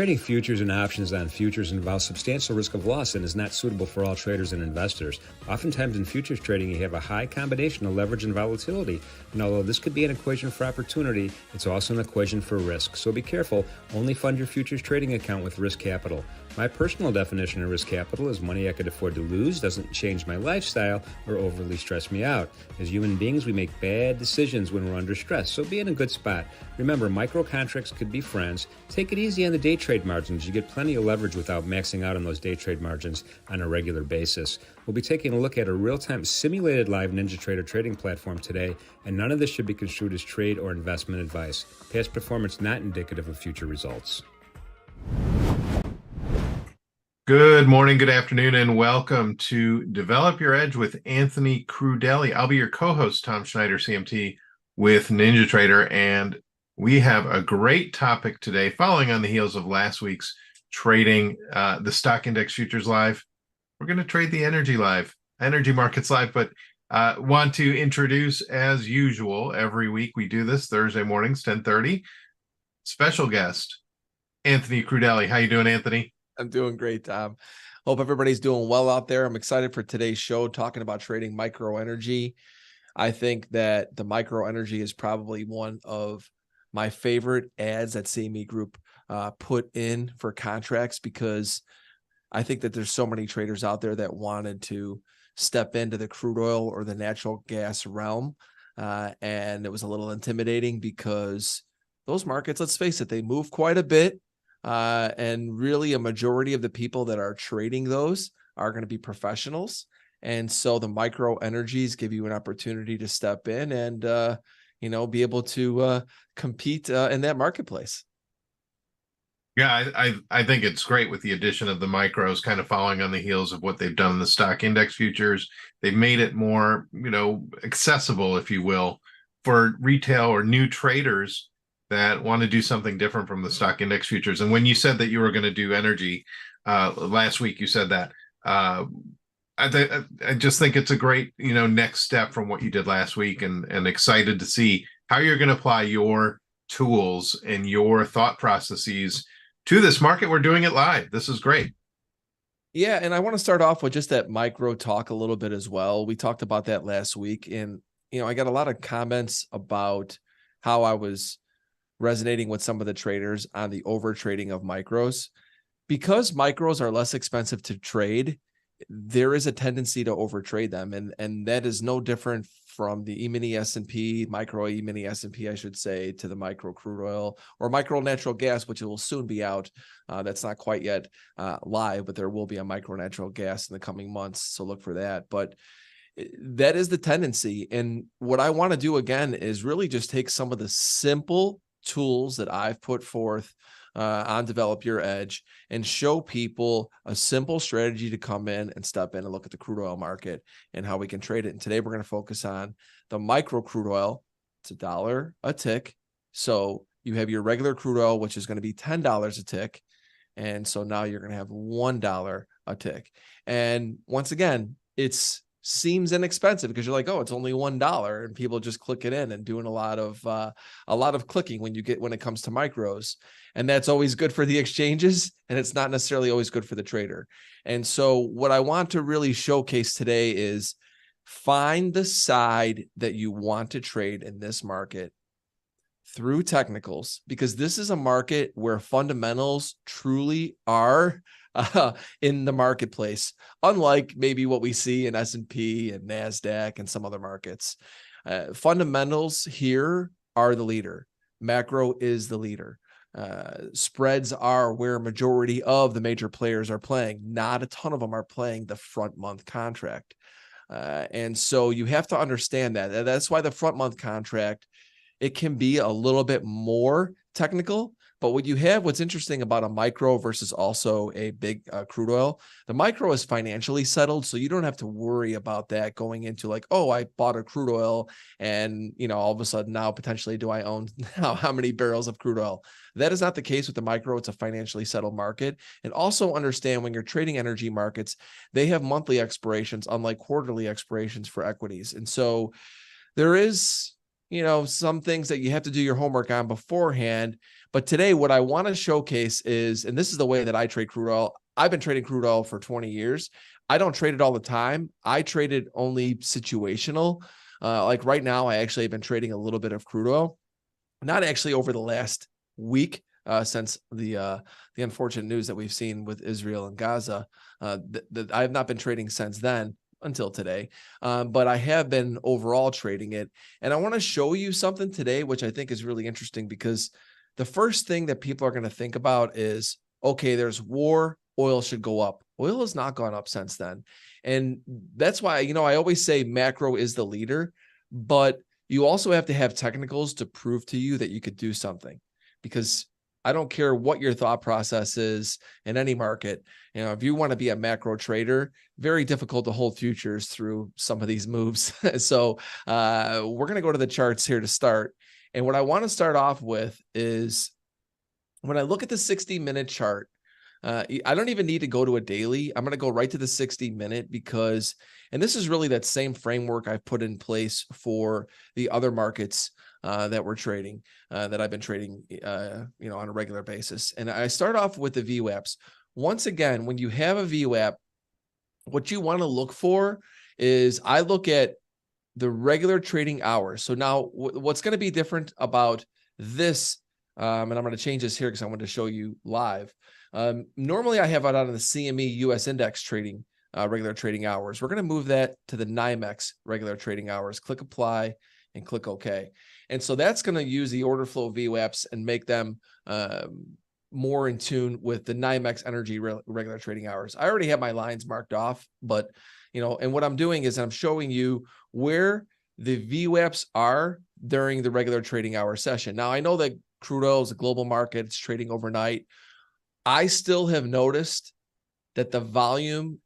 Trading futures and options on futures involves substantial risk of loss and is not suitable for all traders and investors. Oftentimes in futures trading, you have a high combination of leverage and volatility. And although this could be an equation for opportunity, it's also an equation for risk. So be careful. Only fund your futures trading account with risk capital. My personal definition of risk capital is money I could afford to lose, doesn't change my lifestyle, or overly stress me out. As human beings, we make bad decisions when we're under stress, so be in a good spot. Remember, micro contracts could be friends. Take it easy on the day trade margins. You get plenty of leverage without maxing out on those day trade margins on a regular basis. We'll be taking a look at a real-time simulated live NinjaTrader trading platform today, and none of this should be construed as trade or investment advice. Past performance not indicative of future results. Good morning, good afternoon, and welcome to Develop Your Edge with Anthony Crudele. I'll be your co-host, Tom Schneider, CMT, with NinjaTrader, and we have a great topic today, following on the heels of last week's trading the stock index futures live. We're going to trade the energy markets live, but want to introduce, as usual, every week we do this Thursday mornings, 10:30. Special guest, Anthony Crudele. How you doing, Anthony? I'm doing great, Tom. Hope everybody's doing well out there. I'm excited for today's show, talking about trading micro energy. I think that the micro energy is probably one of my favorite ads that CME Group put in for contracts, because I think that there's so many traders out there that wanted to step into the crude oil or the natural gas realm. And it was a little intimidating because those markets, let's face it, they move quite a bit. And really a majority of the people that are trading those are going to be professionals. And so the micro energies give you an opportunity to step in and, be able to compete in that marketplace. Yeah, I think it's great with the addition of the micros, kind of following on the heels of what they've done in the stock index futures. They've made it more, accessible, if you will, for retail or new traders that want to do something different from the stock index futures. And when you said that you were going to do energy last week, you said that. I just think it's a great, next step from what you did last week, and excited to see how you're going to apply your tools and your thought processes to this market. We're doing it live. This is great. Yeah, and I want to start off with just that micro talk a little bit as well. We talked about that last week, and I got a lot of comments about how I was resonating with some of the traders on the over trading of micros. Because micros are less expensive to trade, there is a tendency to overtrade them. And that is no different from the E-mini S&P, micro E-mini S&P, I should say, to the micro crude oil or micro natural gas, which will soon be out. That's not quite yet live, but there will be a micro natural gas in the coming months. So look for that. But that is the tendency. And what I want to do again is really just take some of the simple tools that I've put forth on Develop Your Edge and show people a simple strategy to come in and step in and look at the crude oil market and how we can trade it. And today we're going to focus on the micro crude oil. It's $1 a tick. So you have your regular crude oil, which is going to be $10 a tick. And so now you're going to have $1 a tick. And once again, it's seems inexpensive because you're like, oh, it's only $1, and people just click it in and doing a lot of clicking when it comes to micros. And that's always good for the exchanges, and it's not necessarily always good for the trader. And so what I want to really showcase today is find the side that you want to trade in this market through technicals, because this is a market where fundamentals truly are in the marketplace, unlike maybe what we see in S&P and NASDAQ and some other markets. Fundamentals here are the leader. Macro is the leader. Spreads are where majority of the major players are playing. Not a ton of them are playing the front month contract. And so you have to understand that. That's why the front month contract, it can be a little bit more technical. But what's interesting about a micro versus also a big crude oil, the micro is financially settled. So you don't have to worry about that going into like, oh, I bought a crude oil and, all of a sudden now potentially do I own how many barrels of crude oil? That is not the case with the micro. It's a financially settled market. And also understand when you're trading energy markets, they have monthly expirations, unlike quarterly expirations for equities. And so there is some things that you have to do your homework on beforehand. But today, what I want to showcase is, and this is the way that I trade crude oil. I've been trading crude oil for 20 years. I don't trade it all the time. I trade it only situational. Like right now, I actually have been trading a little bit of crude oil, not actually over the last week, since the unfortunate news that we've seen with Israel and Gaza. That I have not been trading since then until today, but I have been overall trading it. And I want to show you something today, which I think is really interesting, because the first thing that people are going to think about is, okay, there's war, oil should go up. Oil has not gone up since then. And that's why, I always say macro is the leader, but you also have to have technicals to prove to you that you could do something, because I don't care what your thought process is in any market. If you want to be a macro trader, very difficult to hold futures through some of these moves. So we're going to go to the charts here to start. And what I want to start off with is, when I look at the 60-minute chart, I don't even need to go to a daily. I'm going to go right to the 60-minute because, and this is really that same framework I've put in place for the other markets that we're trading, that I've been trading, on a regular basis. And I start off with the VWAPs. Once again, when you have a VWAP, what you want to look for is, I look at the regular trading hours. So now what's going to be different about this, and I'm going to change this here because I want to show you live. Normally I have it on the CME US index trading, regular trading hours. We're going to move that to the NYMEX regular trading hours. Click apply and click OK. And so that's going to use the order flow VWAPs and make them more in tune with the NYMEX energy regular trading hours. I already have my lines marked off, but and what I'm doing is I'm showing you where the VWAPs are during the regular trading hour session. Now, I know that crude oil is a global market. It's trading overnight. I still have noticed that the volume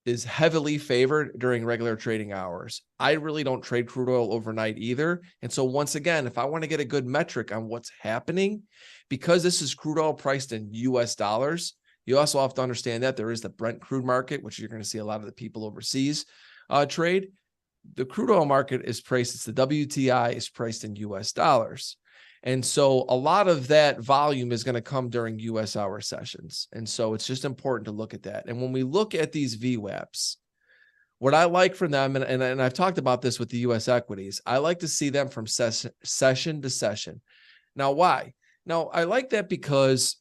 is heavily favored during regular trading hours. I really don't trade crude oil overnight either. And so once again, if I want to get a good metric on what's happening, because this is crude oil priced in US dollars, you also have to understand that there is the Brent crude market, which you're going to see a lot of the people overseas trade. The crude oil market is priced, it's the WTI is priced in US dollars. And so a lot of that volume is going to come during US hour sessions. And so it's just important to look at that. And when we look at these VWAPs, what I like from them, and I've talked about this with the US equities, I like to see them from session to session. Now, why? Now, I like that because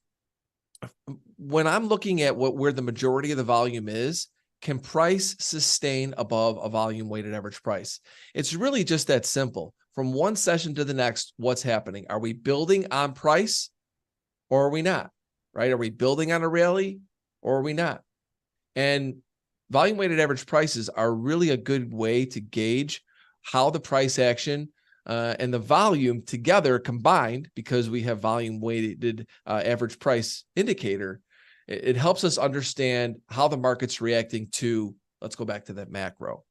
when I'm looking at where the majority of the volume is, can price sustain above a volume weighted average price? It's really just that simple. From one session to the next, what's happening? Are we building on price or are we not? Right? Are we building on a rally or are we not? And volume weighted average prices are really a good way to gauge how the price action and the volume together combined, because we have volume weighted average price indicator, it helps us understand how the market's reacting to, let's go back to that macro.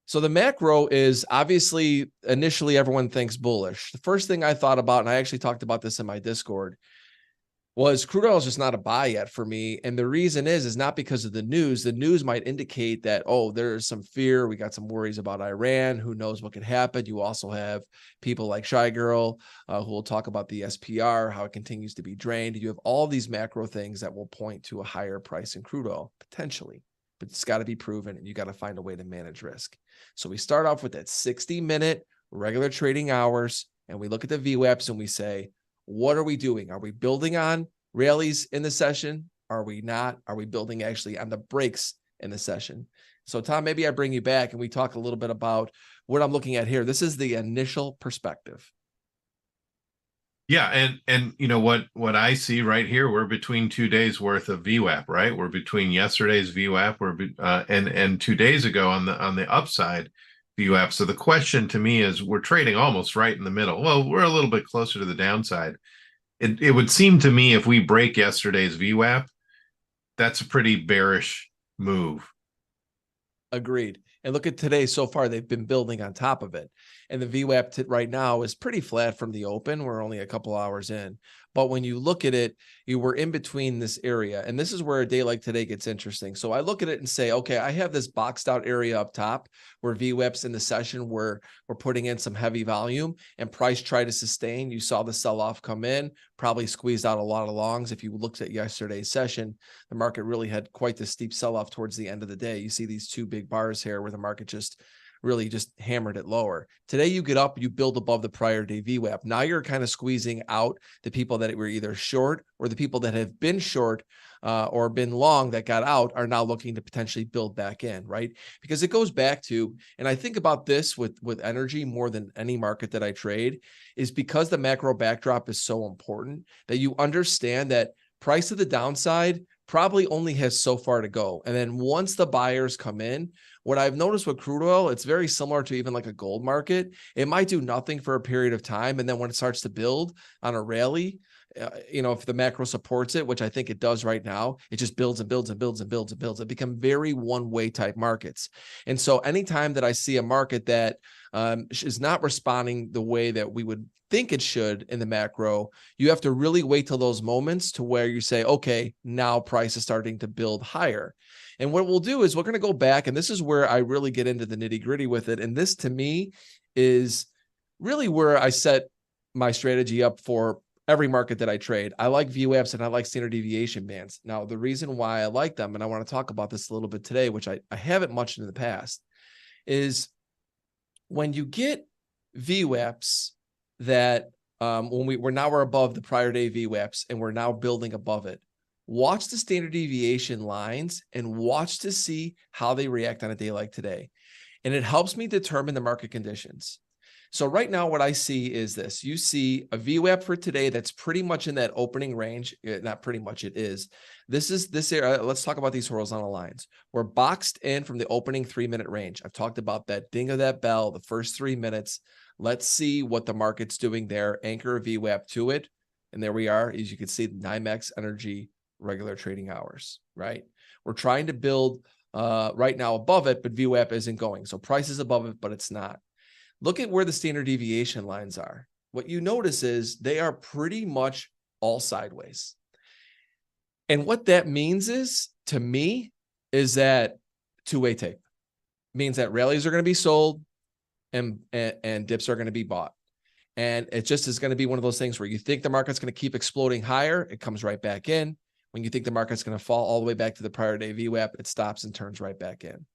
So the macro is obviously, initially everyone thinks bullish. The first thing I thought about, and I actually talked about this in my Discord, was crude oil is just not a buy yet for me. And the reason is not because of the news. The news might indicate that, oh, there's some fear. We got some worries about Iran. Who knows what could happen? You also have people like Shy Girl who will talk about the SPR, how it continues to be drained. You have all these macro things that will point to a higher price in crude oil, potentially. But it's got to be proven, and you got to find a way to manage risk. So we start off with that 60-minute regular trading hours, and we look at the VWAPs and we say, what are we doing? Are we building on rallies in the session? Are we not? Are we building actually on the breaks in the session? So Tom, maybe I bring you back and we talk a little bit about what I'm looking at here. This is the initial perspective. Yeah, and what I see right here, we're between 2 days worth of VWAP, right? We're between yesterday's VWAP, and 2 days ago on the upside VWAP. So the question to me is, we're trading almost right in the middle. Well, we're a little bit closer to the downside. It would seem to me, if we break yesterday's VWAP, that's a pretty bearish move. Agreed. And look at today so far, they've been building on top of it. And the VWAP right now is pretty flat from the open. We're only a couple hours in. But when you look at it, you were in between this area. And this is where a day like today gets interesting. So I look at it and say, okay, I have this boxed out area up top where VWAPs in the session were putting in some heavy volume and price tried to sustain. You saw the sell-off come in, probably squeezed out a lot of longs. If you looked at yesterday's session, the market really had quite the steep sell-off towards the end of the day. You see these two big bars here where the market really just hammered it lower. Today, you get up, you build above the prior day VWAP. Now you're kind of squeezing out the people that were either short, or the people that have been short or been long that got out are now looking to potentially build back in, right? Because it goes back to, and I think about this with energy more than any market that I trade, is because the macro backdrop is so important that you understand that price to the downside probably only has so far to go. And then once the buyers come in, what I've noticed with crude oil, it's very similar to even like a gold market. It might do nothing for a period of time. And then when it starts to build on a rally, if the macro supports it, which I think it does right now, it just builds and builds and builds and builds and builds. It become very one-way type markets. And so anytime that I see a market that is not responding the way that we would think it should in the macro, you have to really wait till those moments to where you say, okay, now price is starting to build higher. And what we'll do is we're going to go back, and this is where I really get into the nitty-gritty with it. And this to me is really where I set my strategy up for every market that I trade. I like VWAPs and I like standard deviation bands. Now, the reason why I like them, and I want to talk about this a little bit today, which I haven't much in the past, is when you get VWAPs that when we're above the prior day VWAPs and we're now building above it, watch the standard deviation lines and watch to see how they react on a day like today. And it helps me determine the market conditions. So right now, what I see is this. You see a VWAP for today that's pretty much in that opening range. Not pretty much, it is. This is this area. Let's talk about these horizontal lines. We're boxed in from the opening 3-minute range. I've talked about that ding of that bell, the first 3 minutes. Let's see what the market's doing there. Anchor a VWAP to it. And there we are. As you can see, NYMEX energy regular trading hours, right? We're trying to build right now above it, but VWAP isn't going. So price is above it, but it's not. Look at where the standard deviation lines are. What you notice is they are pretty much all sideways. And what that means is, to me, is that two-way tape. It means that rallies are going to be sold and dips are going to be bought. And it just is going to be one of those things where you think the market's going to keep exploding higher, it comes right back in. When you think the market's going to fall all the way back to the prior day VWAP, it stops and turns right back in.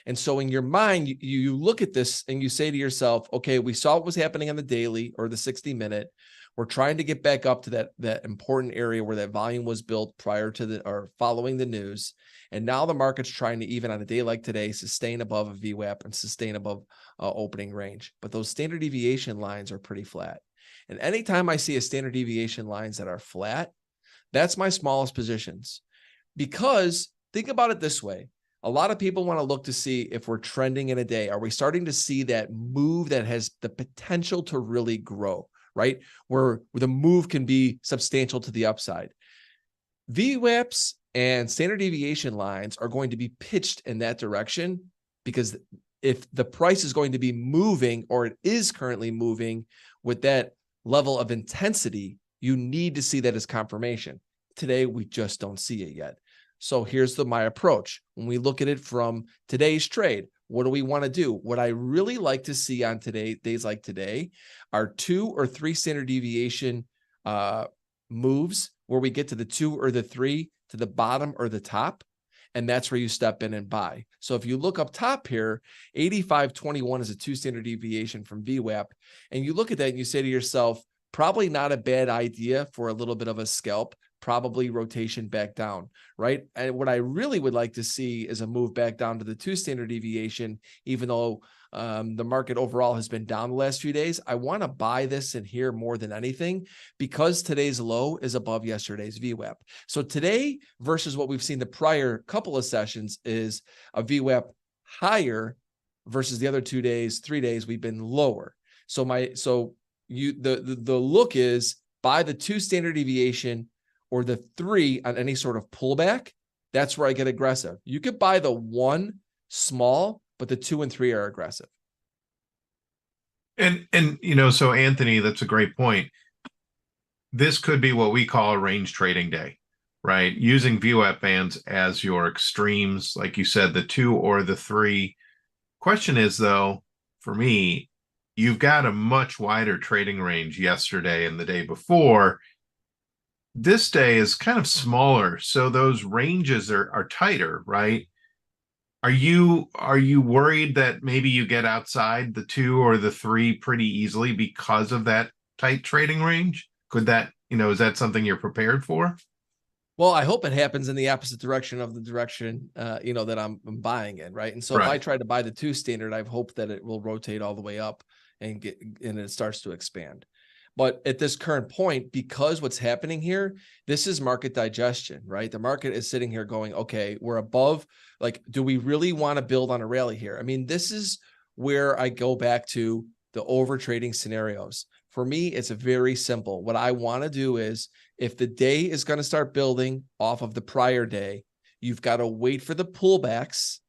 And so in your mind, you look at this and you say to yourself, okay, we saw what was happening on the daily or the 60-minute. We're trying to get back up to that important area where that volume was built prior to or following the news. And now the market's trying to, even on a day like today, sustain above a VWAP and sustain above opening range. But those standard deviation lines are pretty flat. And anytime I see a standard deviation lines that are flat, that's my smallest positions. Because think about it this way. A lot of people want to look to see if we're trending in a day. Are we starting to see that move that has the potential to really grow, right? Where the move can be substantial to the upside. VWAPs and standard deviation lines are going to be pitched in that direction, because if the price is going to be moving, or it is currently moving with that level of intensity, you need to see that as confirmation. Today, we just don't see it yet. So here's my approach. When we look at it from today's trade, what do we want to do? What I really like to see on days like today are 2 or 3 standard deviation moves where we get to the 2 or the 3 to the bottom or the top. And that's where you step in and buy. So if you look up top here, 85.21 is a 2 standard deviation from VWAP. And you look at that and you say to yourself, probably not a bad idea for a little bit of a scalp, probably rotation back down, right? And what I really would like to see is a move back down to the 2 standard deviation, even though the market overall has been down the last few days. I want to buy this in here more than anything, because today's low is above yesterday's VWAP. So today versus what we've seen the prior couple of sessions is a VWAP higher versus the other 2 days, 3 days, we've been lower. So the look is buy the 2 standard deviation or the 3 on any sort of pullback. That's where I get aggressive. You could buy the 1 small, but the 2 and 3 are aggressive. And so Anthony, that's a great point. this could be what we call a range trading day, right? Using VWAP bands as your extremes, like you said, the 2 or the 3. Question is, though, for me, you've got a much wider trading range yesterday and the day before. This day is kind of smaller, so those ranges are tighter, right? Are you worried that maybe you get outside the 2 or the 3 pretty easily because of that tight trading range? Could that, is that something you're prepared for? Well, I hope it happens in the opposite direction of the direction, that I'm buying in, right? And so if I try to buy the 2 standard, I've hoped that it will rotate all the way up and it starts to expand. But at this current point, because what's happening here, this is market digestion, right? The market is sitting here going, okay, we're above. Like, do we really want to build on a rally here? I mean, this is where I go back to the over trading scenarios. For me, it's very simple. What I want to do is, if the day is going to start building off of the prior day, you've got to wait for the pullbacks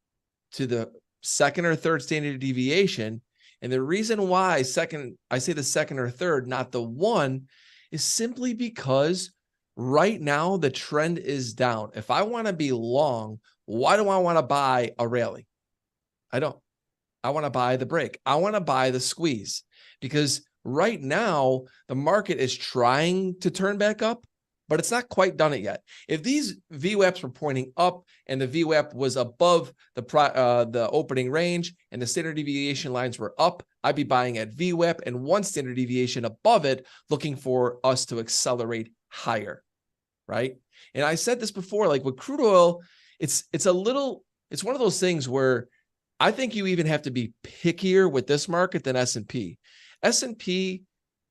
to the second or third standard deviation. And the reason why I say the second or third, not the 1, is simply because right now the trend is down. If I want to be long, why do I want to buy a rally? I don't. I want to buy the break. I want to buy the squeeze, because right now the market is trying to turn back up, but it's not quite done it yet. If these VWAPs were pointing up and the VWAP was above the opening range and the standard deviation lines were up, I'd be buying at VWAP and 1 standard deviation above it, looking for us to accelerate higher, right? And I said this before, like with crude oil, it's one of those things where I think you even have to be pickier with this market than S&P. S&P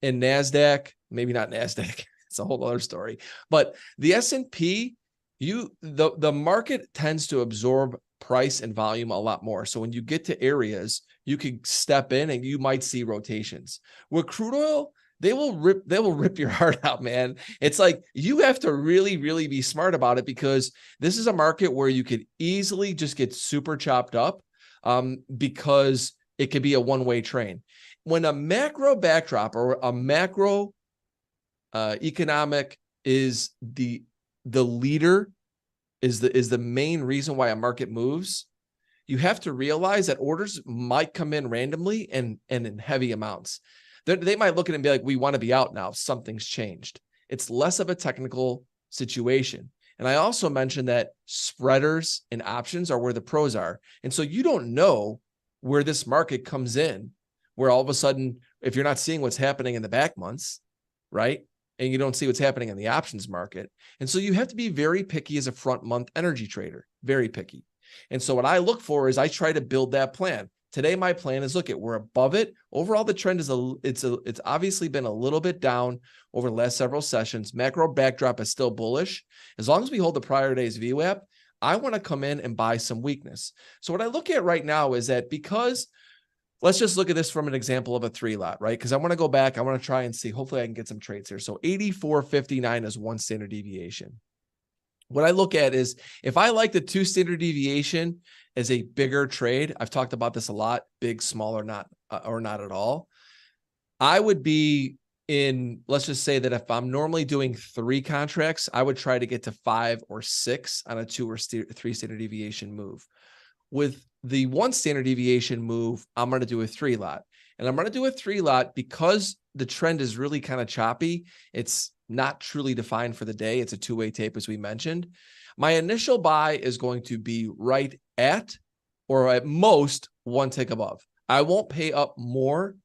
and NASDAQ, maybe not NASDAQ, it's a whole other story, but the S&P, the market tends to absorb price and volume a lot more. So when you get to areas, you could step in and you might see rotations. With crude oil, they will rip your heart out, man. It's like you have to really, really be smart about it, because this is a market where you could easily just get super chopped up, because it could be a one-way train. When a macro backdrop or a macro economic is the leader, is the main reason why a market moves, you have to realize that orders might come in randomly and in heavy amounts. They might look at it and be like, we want to be out now. Something's changed. It's less of a technical situation. And I also mentioned that spreaders and options are where the pros are. And so you don't know where this market comes in, where all of a sudden, if you're not seeing what's happening in the back months, right? And you don't see what's happening in the options market. And so you have to be very picky as a front month energy trader, very picky. And so what I look for is I try to build that plan. Today, my plan is, look, we're above it. Overall, the trend is it's obviously been a little bit down over the last several sessions. Macro backdrop is still bullish. As long as we hold the prior day's VWAP, I want to come in and buy some weakness. So what I look at right now is that, because let's just look at this from an example of a 3 lot, right? Because I want to go back. I want to try and see, hopefully I can get some trades here. So 84.59 is 1 standard deviation. What I look at is, if I like the 2 standard deviation as a bigger trade, I've talked about this a lot, big, small, or not at all, I would be in, let's just say that if I'm normally doing 3 contracts, I would try to get to 5 or 6 on a 2 or 3 standard deviation move. With the 1 standard deviation move, I'm going to do a 3 lot. And I'm going to do a 3 lot because the trend is really kind of choppy. It's not truly defined for the day. It's a 2-way tape, as we mentioned. My initial buy is going to be right at, or at most, 1 tick above. I won't pay up more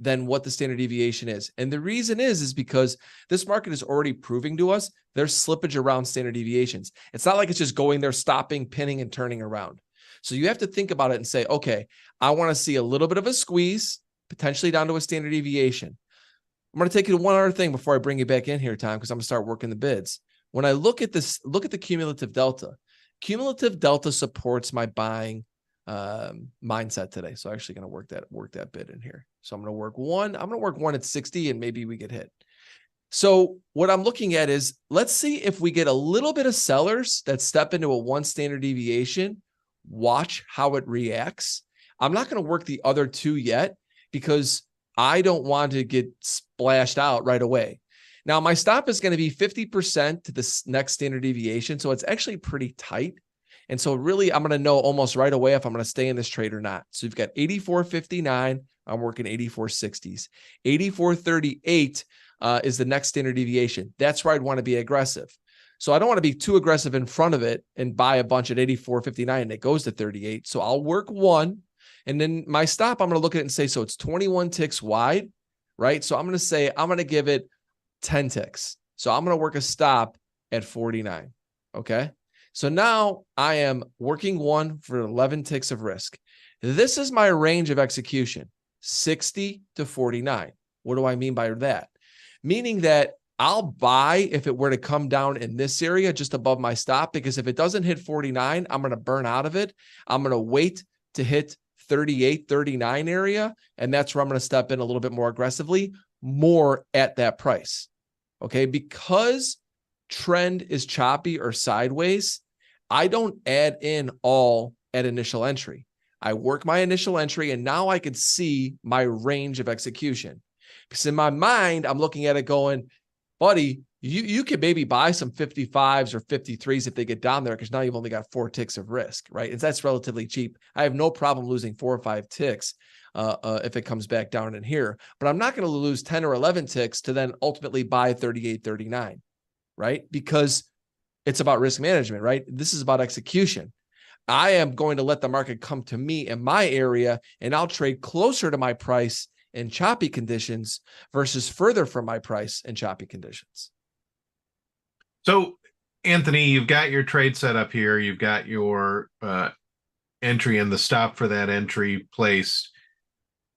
than what the standard deviation is. And the reason is because this market is already proving to us there's slippage around standard deviations. It's not like it's just going there, stopping, pinning, and turning around. So you have to think about it and say, okay, I want to see a little bit of a squeeze, potentially down to a standard deviation. I'm going to take you to one other thing before I bring you back in here, Tom, because I'm going to start working the bids. When I look at this, look at the cumulative delta. Cumulative delta supports my buying mindset today. So I'm actually going to work that bid in here. So I'm going to work 1. I'm going to work 1 at 60, and maybe we get hit. So what I'm looking at is, let's see if we get a little bit of sellers that step into a 1 standard deviation. Watch how it reacts. I'm not going to work the other 2 yet, because I don't want to get splashed out right away. Now, my stop is going to be 50% to the next standard deviation. So it's actually pretty tight. And so really, I'm going to know almost right away if I'm going to stay in this trade or not. So you've got 84.59. I'm working 84.60s. 84.38 is the next standard deviation. That's where I'd want to be aggressive. So I don't want to be too aggressive in front of it and buy a bunch at 84.59 and it goes to 38. So I'll work one. And then my stop, I'm going to look at it and say, so it's 21 ticks wide, right? So I'm going to say, I'm going to give it 10 ticks. So I'm going to work a stop at 49. Okay. So now I am working one for 11 ticks of risk. This is my range of execution, 60 to 49. What do I mean by that? Meaning that I'll buy if it were to come down in this area just above my stop, because if it doesn't hit 49, I'm going to burn out of it. I'm going to wait to hit 38, 39 area. And that's where I'm going to step in a little bit more aggressively, more at that price. Okay. Because trend is choppy or sideways, I don't add in all at initial entry. I work my initial entry and now I can see my range of execution. Because in my mind, I'm looking at it going, buddy, you could maybe buy some 55s or 53s if they get down there, because now you've only got 4 ticks of risk, right? And that's relatively cheap. I have no problem losing 4 or 5 ticks if it comes back down in here. But I'm not going to lose 10 or 11 ticks to then ultimately buy 38, 39, right? Because it's about risk management, right? This is about execution. I am going to let the market come to me in my area, and I'll trade closer to my price in choppy conditions versus further from my price in choppy conditions. So, Anthony, you've got your trade set up here. You've got your entry and the stop for that entry placed.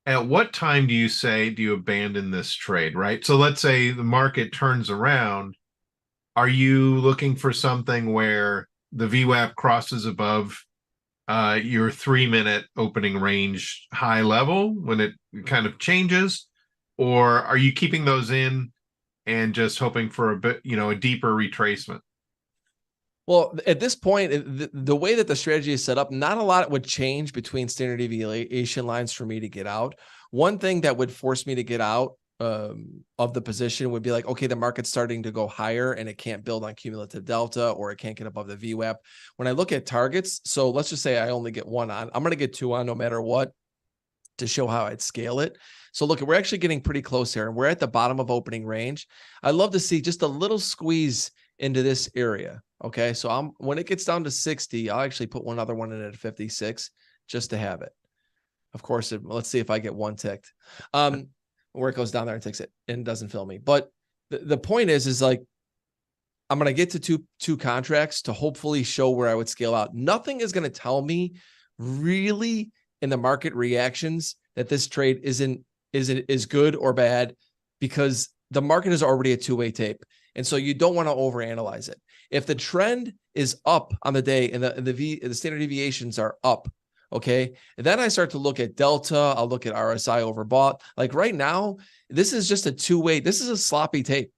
At what time do you abandon this trade, right? So let's say the market turns around. Are you looking for something where the VWAP crosses above your 3-minute opening range high level when it kind of changes? Or are you keeping those in and just hoping for a bit, a deeper retracement? Well, at this point, the way that the strategy is set up, not a lot would change between standard deviation lines for me to get out. One thing that would force me to get out of the position would be like, okay, the market's starting to go higher and it can't build on cumulative delta, or it can't get above the VWAP. When I look at targets, so let's just say I only get one on, I'm going to get 2 on no matter what to show how I'd scale it. So look, we're actually getting pretty close here and we're at the bottom of opening range. I'd love to see just a little squeeze into this area. Okay. So when it gets down to 60, I'll actually put one other one in at 56 just to have it. Of course, let's see if I get one ticked. Where it goes down there and takes it and doesn't fill me. But the point is like, I'm going to get to two contracts to hopefully show where I would scale out. Nothing is going to tell me really in the market reactions that this trade is good or bad, because the market is already a 2-way tape. And so you don't want to overanalyze it. If the trend is up on the day and the standard deviations are up, okay, and then I start to look at delta. I'll look at RSI overbought. Like right now, this is just a 2-way. This is a sloppy tape.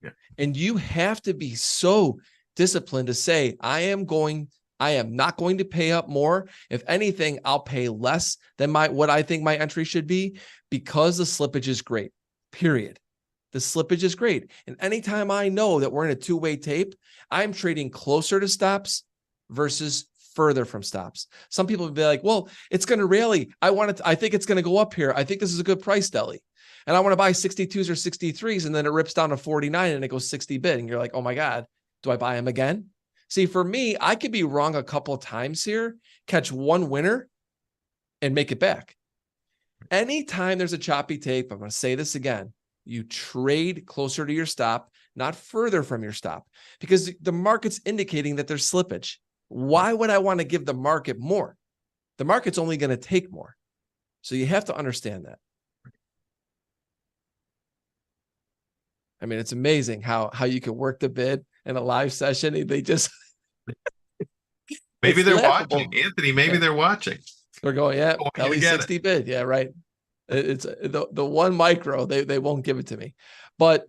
Yeah. And you have to be so disciplined to say, I am not going to pay up more. If anything, I'll pay less than what I think my entry should be, because the slippage is great, period. The slippage is great. And anytime I know that we're in a 2-way tape, I'm trading closer to stops versus further from stops. Some people would be like, well, it's going to rally. I think it's going to go up here. I think this is a good price, Deli. And I want to buy 62s or 63s. And then it rips down to 49 and it goes 60 bid. And you're like, oh my God, do I buy them again? See, for me, I could be wrong a couple of times here, catch one winner and make it back. Anytime there's a choppy tape, I'm going to say this again, you trade closer to your stop, not further from your stop, because the market's indicating that there's slippage. Why would I want to give the market more? The market's only going to take more. So you have to understand that. I mean, it's amazing how you can work the bid in a live session. They just maybe they're watching, Anthony. Maybe they're watching. They're going, yeah, at least 60 bid. Yeah, right. It's the one micro. They won't give it to me, but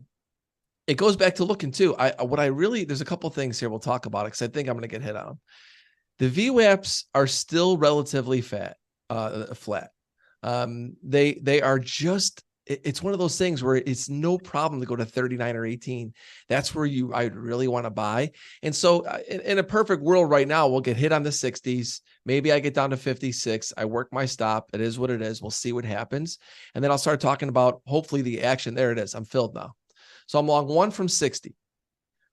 it goes back to looking too. There's a couple things here we'll talk about because I think I'm going to get hit on. The VWAPs are still relatively flat. They are just it's one of those things where it's no problem to go to 39 or 18. That's where I'd really want to buy. And so in a perfect world right now, we'll get hit on the 60s. Maybe I get down to 56. I work my stop. It is what it is. We'll see what happens. And then I'll start talking about hopefully the action. There it is. I'm filled now. So I'm long 1 from 60,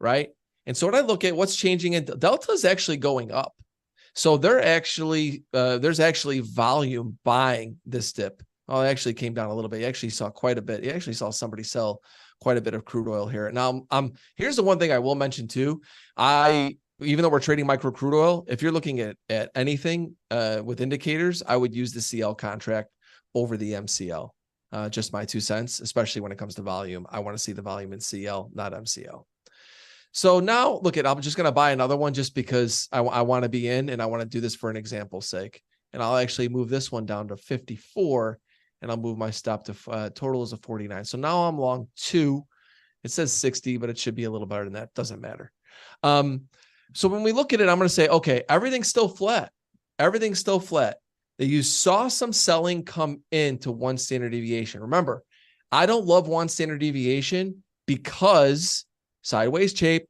right? And so when I look at what's changing, Delta is actually going up. So there's actually volume buying this dip. Oh, it actually came down a little bit. You actually saw quite a bit. You actually saw somebody sell quite a bit of crude oil here. Now, here's the one thing I will mention too. Even though we're trading micro crude oil, if you're looking at anything with indicators, I would use the CL contract over the MCL. Just my 2 cents, especially when it comes to volume. I want to see the volume in CL, not MCL. So now look I'm just going to buy another one just because I want to be in, and I want to do this for an example's sake. And I'll actually move this one down to 54, and I'll move my stop to total is a 49. So now I'm long 2. It says 60, but it should be a little better than that. Doesn't matter. So when we look at it, I'm going to say, okay, everything's still flat. Everything's still flat. That you saw some selling come into 1 standard deviation. Remember, I don't love 1 standard deviation because sideways tape,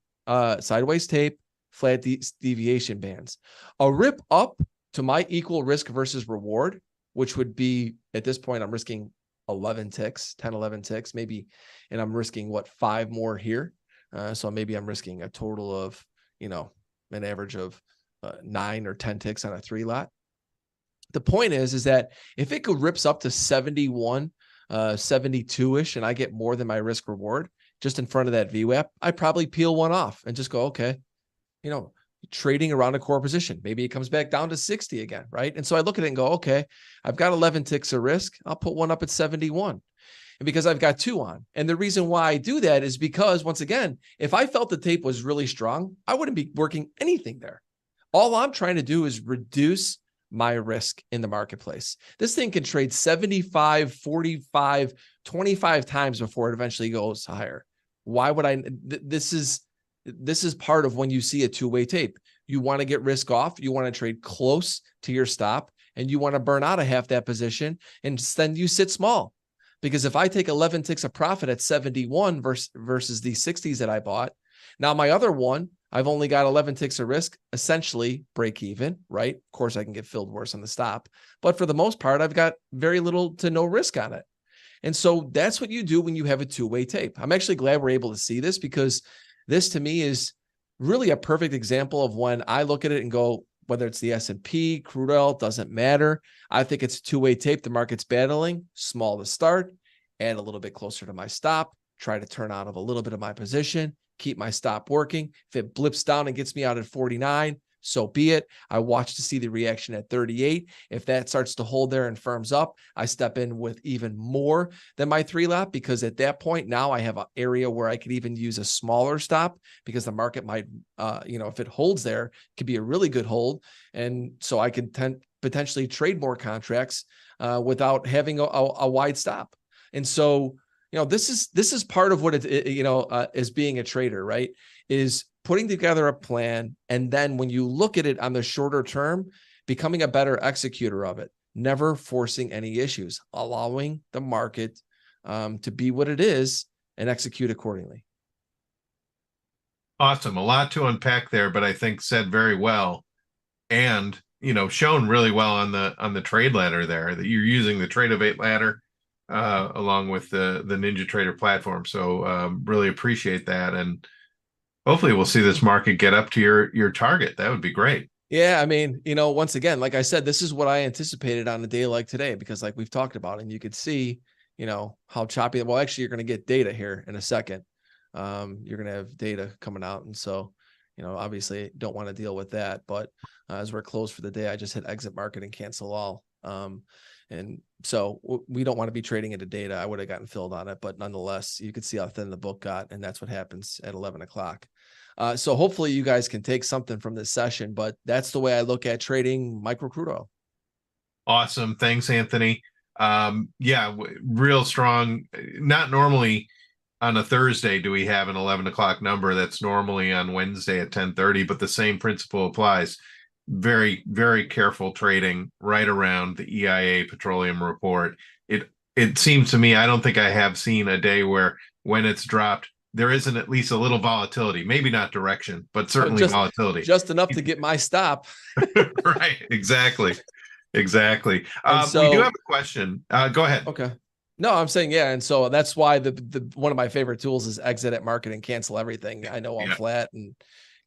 flat deviation bands. A rip up to my equal risk versus reward, which would be at this point, I'm risking 11 ticks, maybe, and I'm risking 5 more here. So maybe I'm risking a total of, an average of 9 or 10 ticks on a 3 lot. The point is that if it rips up to 71, 72-ish, and I get more than my risk reward just in front of that VWAP, I probably peel one off and just go, okay, trading around a core position. Maybe it comes back down to 60 again, right? And so I look at it and go, okay, I've got 11 ticks of risk. I'll put one up at 71. And because I've got 2 on. And the reason why I do that is because, once again, if I felt the tape was really strong, I wouldn't be working anything there. All I'm trying to do is reduce my risk in the marketplace. This thing can trade 75, 45, 25 times before it eventually goes higher. Why would I? This is part of when you see a 2-way tape. You want to get risk off. You want to trade close to your stop, and you want to burn out of half that position, and then you sit small. Because if I take 11 ticks of profit at 71 versus the 60s that I bought, now my other one, I've only got 11 ticks of risk, essentially break even, right? Of course, I can get filled worse on the stop. But for the most part, I've got very little to no risk on it. And so that's what you do when you have a 2-way tape. I'm actually glad we're able to see this, because this to me is really a perfect example of when I look at it and go, whether it's the S&P, crude oil, doesn't matter. I think it's a 2-way tape. The market's battling, small to start, add a little bit closer to my stop, try to turn out of a little bit of my position, keep my stop working. If it blips down and gets me out at 49, so be it. I watch to see the reaction at 38. If that starts to hold there and firms up, I step in with even more than my 3 lot, because at that point, now I have an area where I could even use a smaller stop, because the market might, if it holds there, it could be a really good hold. And so I could potentially trade more contracts without having a wide stop. And so, this is part of what it is being a trader, right? Is putting together a plan, and then when you look at it on the shorter term, becoming a better executor of it, never forcing any issues, allowing the market to be what it is and execute accordingly. Awesome. A lot to unpack there, but I think said very well, and shown really well on the trade ladder there, that you're using the Tradeovate ladder along with the Ninja Trader platform. So really appreciate that, and hopefully we'll see this market get up to your target. That would be great. Yeah, I mean, once again, like I said, this is what I anticipated on a day like today, because like we've talked about, and you could see, how choppy. Well, actually, you're going to get data here in a second. You're going to have data coming out, and so, obviously don't want to deal with that. But as we're closed for the day, I just hit exit market and cancel all. And so we don't want to be trading into data. I would have gotten filled on it, but nonetheless, you could see how thin the book got, and that's what happens at 11 o'clock. So hopefully you guys can take something from this session, but that's the way I look at trading micro crude oil. Awesome. Thanks, Anthony. Yeah, real strong. Not normally on a Thursday do we have an 11 o'clock number. That's normally on Wednesday at 10:30, but the same principle applies. Very, very careful trading right around the EIA petroleum report. It it seems to me, I don't think I have seen a day where when it's dropped, there isn't at least a little volatility, maybe not direction, but certainly volatility. Just enough to get my stop. Right. Exactly. Exactly. So, we do have a question. Go ahead. Okay. No, I'm saying, yeah. And so that's why the one of my favorite tools is exit at market and cancel everything. I know I'm flat and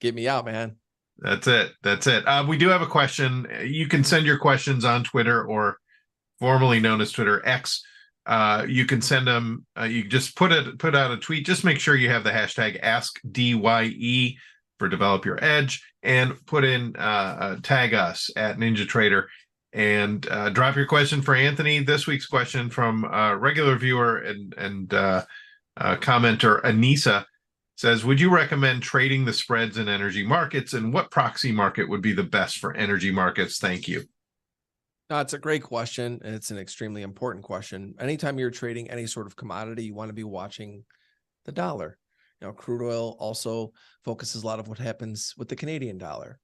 get me out, man. That's it. That's it. We do have a question. You can send your questions on Twitter, or formerly known as Twitter, X. You can send them. You just put out a tweet. Just make sure you have the hashtag AskDYE for Develop Your Edge, and put in tag us at Ninja Trader, and drop your question for Anthony. This week's question from a regular viewer and commenter Anissa says, would you recommend trading the spreads in energy markets, and what proxy market would be the best for energy markets? Thank you. No, it's a great question, and it's an extremely important question. Anytime you're trading any sort of commodity, you want to be watching the dollar. Crude oil also focuses a lot of what happens with the Canadian dollar.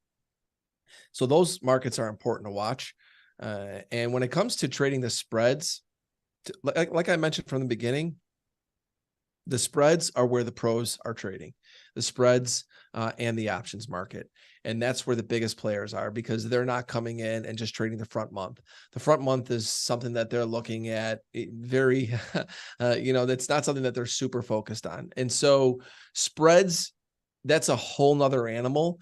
So those markets are important to watch. And when it comes to trading the spreads, like I mentioned from the beginning, the spreads are where the pros are trading, the spreads and the options market. And that's where the biggest players are, because they're not coming in and just trading the front month. The front month is something that they're looking at very, that's not something that they're super focused on. And so spreads, that's a whole nother animal.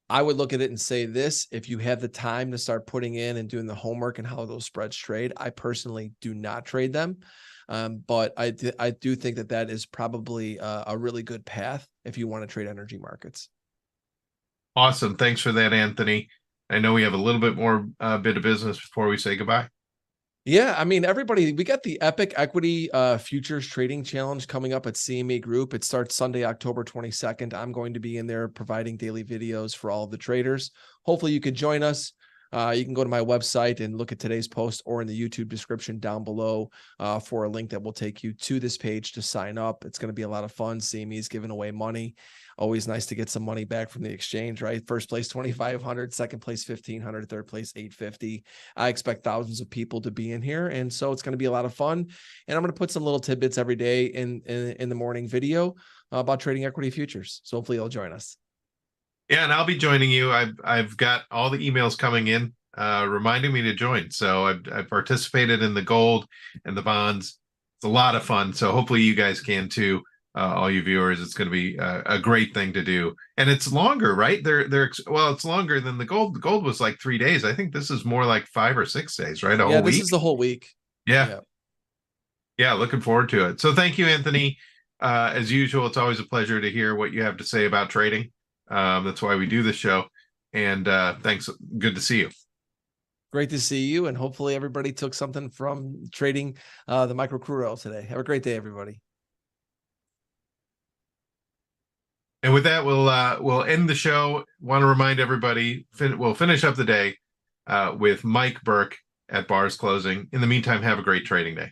I would look at it and say this: if you have the time to start putting in and doing the homework and how those spreads trade, I personally do not trade them. But I do think that is probably a really good path if you want to trade energy markets. Awesome. Thanks for that, Anthony. I know we have a little bit more bit of business before we say goodbye. Yeah, I mean, everybody, we got the Epic Equity Futures Trading Challenge coming up at CME Group. It starts Sunday, October 22nd. I'm going to be in there providing daily videos for all of the traders. Hopefully you could join us. You can go to my website and look at today's post, or in the YouTube description down below for a link that will take you to this page to sign up. It's going to be a lot of fun. CME is giving away money. Always nice to get some money back from the exchange, right? First place, 2,500, second place, 1,500, third place, 850. I expect thousands of people to be in here. And so it's going to be a lot of fun. And I'm going to put some little tidbits every day in the morning video about trading equity futures. So hopefully you'll join us. Yeah, and I'll be joining you. I've got all the emails coming in reminding me to join. So I've participated in the gold and the bonds. It's a lot of fun. So hopefully you guys can too. All you viewers, it's going to be a great thing to do. And it's longer, right? It's longer than the gold. The gold was like 3 days. I think this is more like 5 or 6 days, right? A whole week. This is the whole week. Yeah. Looking forward to it. So thank you, Anthony. As usual, it's always a pleasure to hear what you have to say about trading. That's why we do this show. And thanks. Good to see you. Great to see you. And hopefully everybody took something from trading the micro crude oil today. Have a great day, everybody. And with that, we'll end the show. Want to remind everybody, we'll finish up the day with Mike Burke at Bars Closing. In the meantime, have a great trading day.